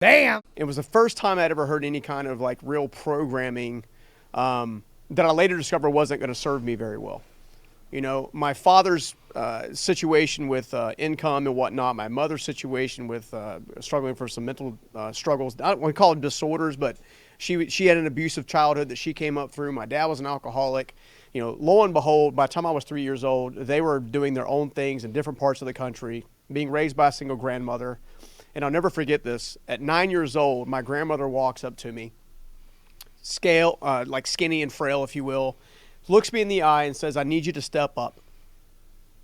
Damn. It was the first time I'd ever heard any kind of like real programming that I later discovered wasn't going to serve me very well. You know, my father's situation with income and whatnot, my mother's situation with struggling for some mental struggles. I don't want to call them disorders, but she had an abusive childhood that she came up through. My dad was an alcoholic. You know, lo and behold, by the time I was 3 years old, they were doing their own things in different parts of the country, being raised by a single grandmother. And I'll never forget this. At 9 years old, my grandmother walks up to me, like skinny and frail, if you will, looks me in the eye and says, "I need you to step up."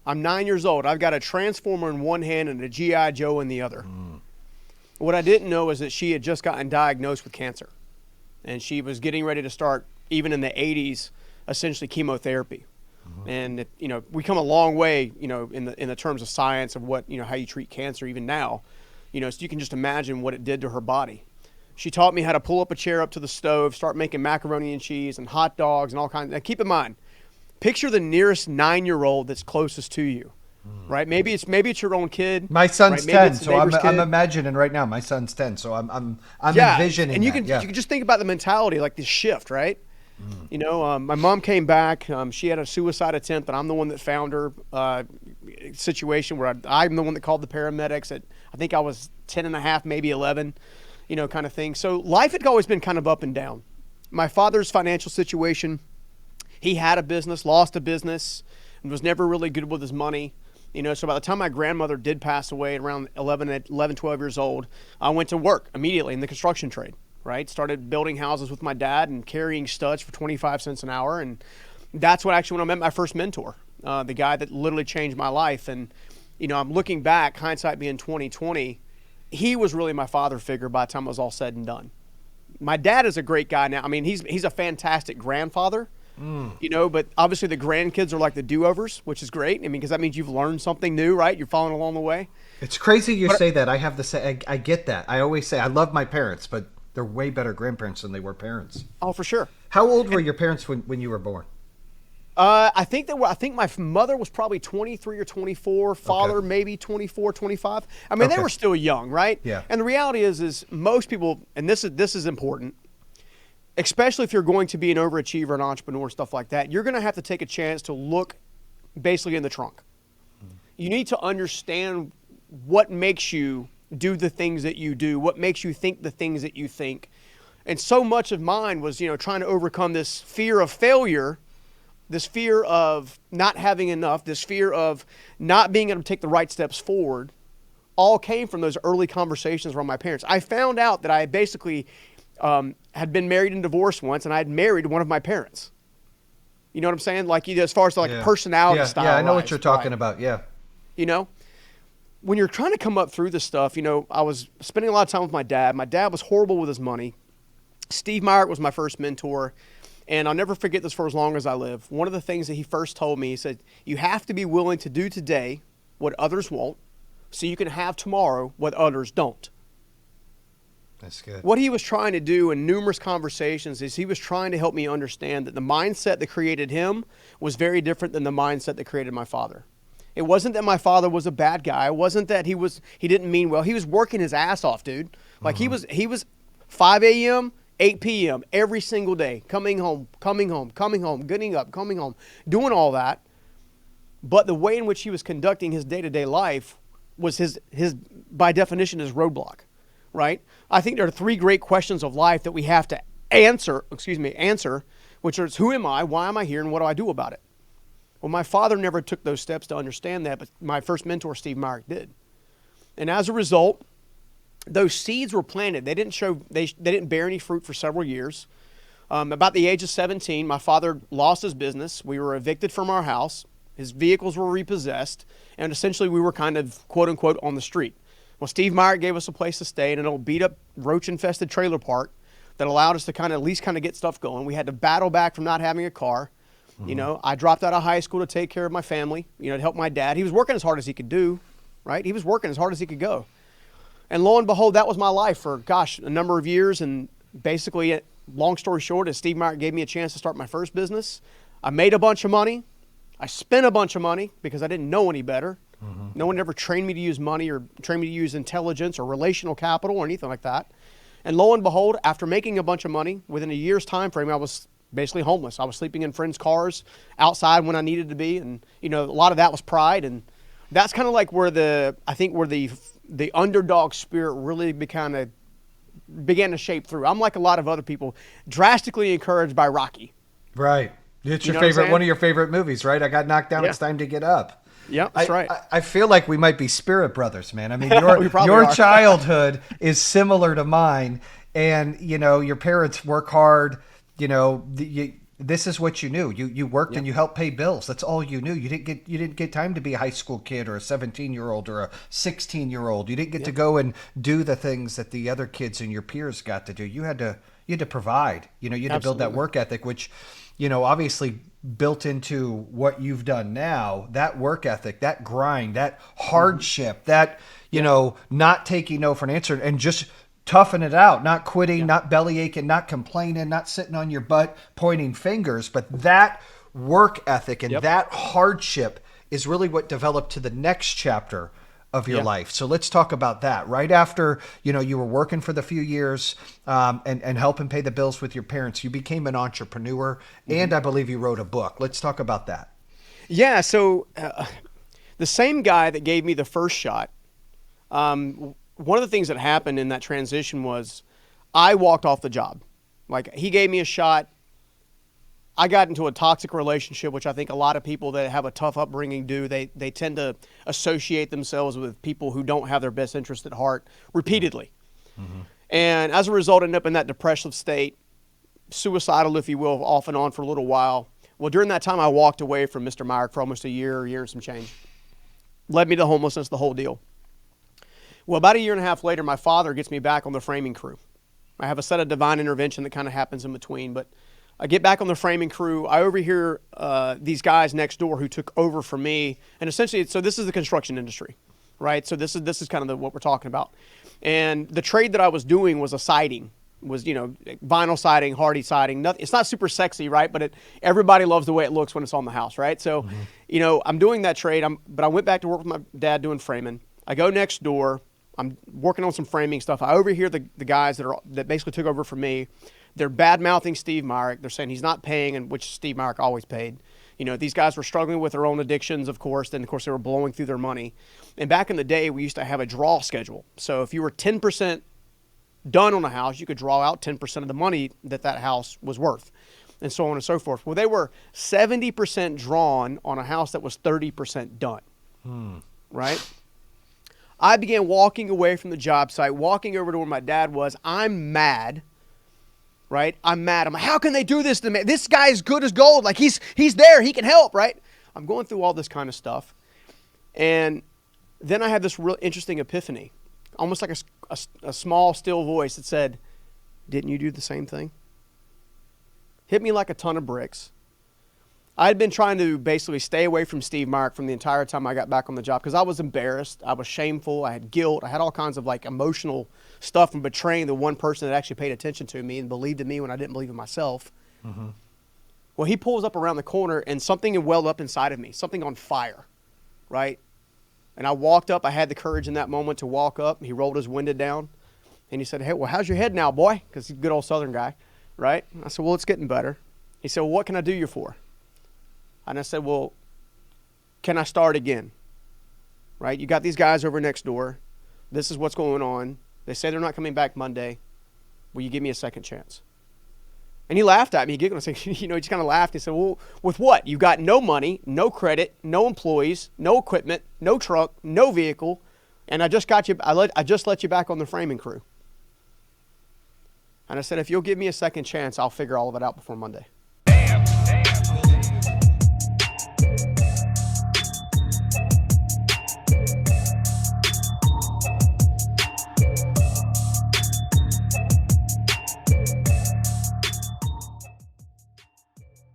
I'm 9 years old. I've got a transformer in one hand and a G.I. Joe in the other. What I didn't know is that she had just gotten diagnosed with cancer. And she was getting ready to start, even in the 80s, essentially chemotherapy. And you know, we come a long way, you know, in the terms of science of what, you know, how you treat cancer even now. You know, so you can just imagine what it did to her body. She taught me how to pull up a chair up to the stove, start making macaroni and cheese and hot dogs and all kinds. Now, keep in mind, picture the nearest 9-year-old that's closest to you, right? Maybe it's your own kid. My son's right? 10, so I'm imagining right now. My son's 10, so I'm envisioning. And you that. can just think about the mentality, like this shift, right? You know, my mom came back. She had a suicide attempt, and I'm the one that found her. Situation where I'm the one that called the paramedics at, I think I was 10 and a half, maybe 11, you know, kind of thing. So life had always been kind of up and down. My father's financial situation, he had a business, lost a business, and was never really good with his money. You know, so by the time my grandmother did pass away at around 11, 12 years old, I went to work immediately in the construction trade, right? Started building houses with my dad and carrying studs for 25 cents an hour. And that's when I met my first mentor, the guy that literally changed my life. And, you know, I'm looking back, hindsight being 2020, he was really my father figure by the time it was all said and done. My dad is a great guy now. I mean, he's a fantastic grandfather, you know, but obviously the grandkids are like the do-overs, which is great. I mean, because that means you've learned something new, right? You're following along the way. It's crazy you say that. I have the say. I get that. I always say I love my parents, but they're way better grandparents than they were parents. Oh, for sure. How old were your parents when you were born? I think my mother was probably 23 or 24, father maybe 24, 25. I mean, they were still young, right? Yeah. And the reality is most people, and this is important, especially if you're going to be an overachiever, an entrepreneur, stuff like that, you're going to have to take a chance to look basically in the trunk. You need to understand what makes you do the things that you do, what makes you think the things that you think. And so much of mine was, you know, trying to overcome this fear of failure, this fear of not having enough, this fear of not being able to take the right steps forward, all came from those early conversations around my parents. I found out that I basically had been married and divorced once, and I had married one of my parents. You know what I'm saying? Like, as far as like personality style. Yeah, I know what you're talking about. Yeah. You know, when you're trying to come up through this stuff, you know, I was spending a lot of time with my dad. My dad was horrible with his money. Steve Myrick was my first mentor. And I'll never forget this for as long as I live. One of the things that he first told me, he said, you have to be willing to do today what others won't so you can have tomorrow what others don't. That's good. What he was trying to do in numerous conversations is he was trying to help me understand that the mindset that created him was very different than the mindset that created my father. It wasn't that my father was a bad guy. It wasn't that he didn't mean well. He was working his ass off, dude. Like he was 5 a.m., 8 p.m. every single day, coming home, getting up, coming home, doing all that. But the way in which he was conducting his day-to-day life was his by definition, his roadblock, right? I think there are 3 great questions of life that we have to answer, which are, who am I, why am I here, and what do I do about it? Well, my father never took those steps to understand that, but my first mentor, Steve Myrick, did. And as a result, those seeds were planted. They didn't bear any fruit for several years. About the age of 17, my father lost his business. We were evicted from our house. His vehicles were repossessed. And essentially we were kind of, quote unquote, on the street. Well, Steve Myrick gave us a place to stay in an old beat up roach infested trailer park that allowed us to at least get stuff going. We had to battle back from not having a car. You know, I dropped out of high school to take care of my family, you know, to help my dad. He was working as hard as he could do, right? He was working as hard as he could go. And lo and behold, that was my life for, a number of years. And basically, long story short, as Steve Myrick gave me a chance to start my first business, I made a bunch of money. I spent a bunch of money because I didn't know any better. No one ever trained me to use money or trained me to use intelligence or relational capital or anything like that. And lo and behold, after making a bunch of money, within a year's time frame, I was basically homeless. I was sleeping in friends' cars outside when I needed to be. And, a lot of that was pride. And that's kind of like where the underdog spirit really began to shape through. I'm like a lot of other people, drastically encouraged by Rocky. Right. It's your favorite, one of your favorite movies, right? I got knocked down. Yeah. It's time to get up. Yeah, that's right. I feel like we might be spirit brothers, man. I mean, your childhood is similar to mine, and your parents work hard. This is what you knew. You worked and you helped pay bills. That's all you knew. You didn't get time to be a high school kid or a 17-year-old or a 16-year-old. You didn't get to go and do the things that the other kids and your peers got to do. You had to provide. You had to build that work ethic, which obviously built into what you've done now. That work ethic, that grind, that hardship, that not taking no for an answer and just toughing it out, not quitting, not belly aching, not complaining, not sitting on your butt pointing fingers. But that work ethic and that hardship is really what developed to the next chapter of your life. So let's talk about that. Right after, you were working for the few years and helping pay the bills with your parents, you became an entrepreneur, and I believe you wrote a book. Let's talk about that. Yeah. So the same guy that gave me the first shot, one of the things that happened in that transition was I walked off the job. Like, he gave me a shot. I got into a toxic relationship, which I think a lot of people that have a tough upbringing do. They tend to associate themselves with people who don't have their best interest at heart repeatedly. Mm-hmm. And as a result, ended up in that depressive state, suicidal, if you will, off and on for a little while. Well, during that time, I walked away from Mr. Myrick for almost a year and some change. Led me to homelessness, the whole deal. Well, about a year and a half later, my father gets me back on the framing crew. I have a set of divine intervention that kind of happens in between, but I get back on the framing crew. I overhear these guys next door who took over from me, and essentially, so this is the construction industry, right? So this is kind of what we're talking about. And the trade that I was doing was a siding, was vinyl siding, hardy siding. Nothing, it's not super sexy, right? But everybody loves the way it looks when it's on the house, right? So, I'm doing that trade. But I went back to work with my dad doing framing. I go next door. I'm working on some framing stuff. I overhear the guys that basically took over from me. They're bad-mouthing Steve Myrick. They're saying he's not paying, and which Steve Myrick always paid. These guys were struggling with their own addictions, of course. Then, of course, they were blowing through their money. And back in the day, we used to have a draw schedule. So if you were 10% done on a house, you could draw out 10% of the money that house was worth, and so on and so forth. Well, they were 70% drawn on a house that was 30% done, right? I began walking away from the job site, walking over to where my dad was. I'm mad, right? I'm mad. I'm like, how can they do this to me? This guy is good as gold. Like, he's there. He can help, right? I'm going through all this kind of stuff. And then I had this real interesting epiphany, almost like a small, still voice that said, didn't you do the same thing? Hit me like a ton of bricks. I'd been trying to basically stay away from Steve Myrick from the entire time I got back on the job because I was embarrassed. I was shameful. I had guilt. I had all kinds of emotional stuff from betraying the one person that actually paid attention to me and believed in me when I didn't believe in myself. Mm-hmm. Well, he pulls up around the corner and something welled up inside of me, something on fire, right? And I walked up. I had the courage in that moment to walk up. He rolled his window down and he said, hey, well, how's your head now, boy? Because he's a good old Southern guy, right? I said, well, it's getting better. He said, well, what can I do you for? And I said, well, can I start again? Right? You got these guys over next door. This is what's going on. They say they're not coming back Monday. Will you give me a second chance? And he laughed at me. He giggled. I said, he just kind of laughed. He said, well, with what? You got no money, no credit, no employees, no equipment, no truck, no vehicle, and I just let you back on the framing crew. And I said, if you'll give me a second chance, I'll figure all of it out before Monday.